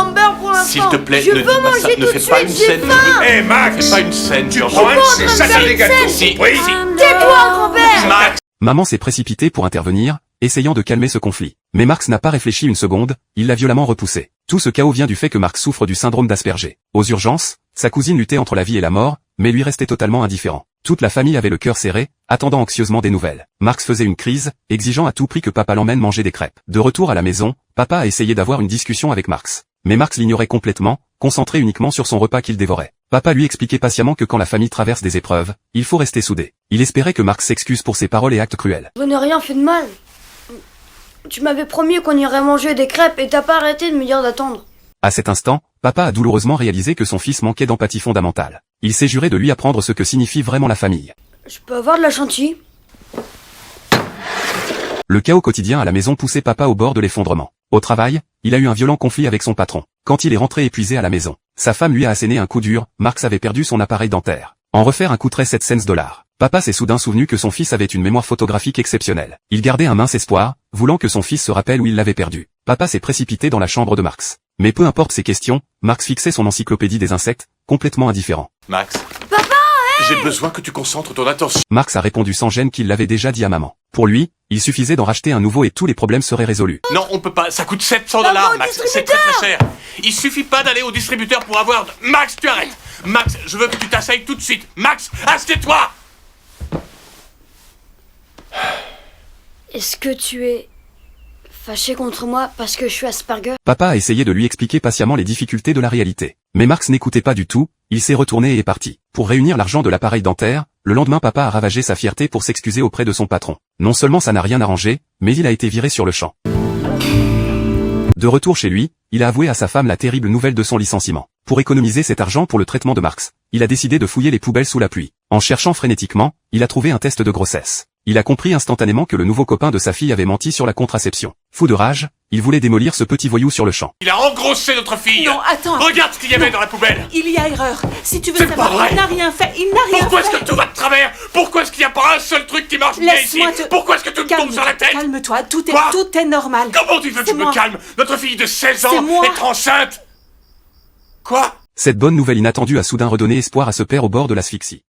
d'Amber pour l'instant. S'il te plaît, je ne veux manger ne tout fais de pas suite, une j'ai scène. faim. Hé Max, Fais pas une scène, tu tu prends entends? c'est ça faire des une gâteaux. scène. Oui. Tais-toi, grand-père. Max. Maman s'est précipitée pour intervenir, essayant de calmer ce conflit. Mais Max n'a pas réfléchi une seconde, il l'a violemment repoussé. Tout ce chaos vient du fait que Max souffre du syndrome d'Asperger. Aux urgences, sa cousine luttait entre la vie et la mort, mais lui restait totalement indifférent. Toute la famille avait le cœur serré, attendant anxieusement des nouvelles. Max faisait une crise, exigeant à tout prix que papa l'emmène manger des crêpes. De retour à la maison, papa a essayé d'avoir une discussion avec Max. Mais Max l'ignorait complètement, concentré uniquement sur son repas qu'il dévorait. Papa lui expliquait patiemment que quand la famille traverse des épreuves, il faut rester soudé. Il espérait que Max s'excuse pour ses paroles et actes cruels. Je n'ai rien fait de mal. Tu m'avais promis qu'on irait manger des crêpes et t'as pas arrêté de me dire d'attendre. À cet instant, papa a douloureusement réalisé que son fils manquait d'empathie fondamentale. Il s'est juré de lui apprendre ce que signifie vraiment la famille. Je peux avoir de la chantilly? Le chaos quotidien à la maison poussait papa au bord de l'effondrement. Au travail, il a eu un violent conflit avec son patron. Quand il est rentré épuisé à la maison, sa femme lui a asséné un coup dur, Max avait perdu son appareil dentaire. En refaire un coûterait 700 $. Papa s'est soudain souvenu que son fils avait une mémoire photographique exceptionnelle. Il gardait un mince espoir, voulant que son fils se rappelle où il l'avait perdu. Papa s'est précipité dans la chambre de Max. Mais peu importe ses questions, Max fixait son encyclopédie des insectes, complètement indifférent. Max. Papa, J'ai besoin que tu concentres ton attention. Max a répondu sans gêne qu'il l'avait déjà dit à maman. Pour lui, il suffisait d'en racheter un nouveau et tous les problèmes seraient résolus. Non, on peut pas, ça coûte 700 Va $, au Max, c'est très très cher. Il suffit pas d'aller au distributeur pour avoir... Max, tu arrêtes. Max, je veux que tu t'asseyes tout de suite. Max, assieds-toi. est-ce que tu es fâché contre moi parce que je suis Asperger? Papa a essayé de lui expliquer patiemment les difficultés de la réalité. Mais Max n'écoutait pas du tout, il s'est retourné et est parti. Pour réunir l'argent de l'appareil dentaire, le lendemain papa a ravagé sa fierté pour s'excuser auprès de son patron. Non seulement ça n'a rien arrangé, mais il a été viré sur le champ. De retour chez lui, il a avoué à sa femme la terrible nouvelle de son licenciement. Pour économiser cet argent pour le traitement de Max, il a décidé de fouiller les poubelles sous la pluie. En cherchant frénétiquement, il a trouvé un test de grossesse. Il a compris instantanément que le nouveau copain de sa fille avait menti sur la contraception. Fou de rage, il voulait démolir ce petit voyou sur le champ. Il a engrossé notre fille. Non, attends. Regarde ce qu'il y avait dans la poubelle. Il y a erreur. Si tu veux C'est savoir, pas vrai. il n'a rien fait. Il n'a rien Pourquoi fait. est-ce que tout va de travers? Pourquoi est-ce qu'il n'y a pas un seul truc qui marche bien ici? Laisse-moi te... Pourquoi est-ce que tout me tombe sur la tête? Calme-toi, tout Quoi? est normal. Comment tu veux que C'est je me moi. calme? Notre fille de 16 C'est ans moi. est enceinte. Quoi? Cette bonne nouvelle inattendue a soudain redonné espoir à ce père au bord de l'asphyxie.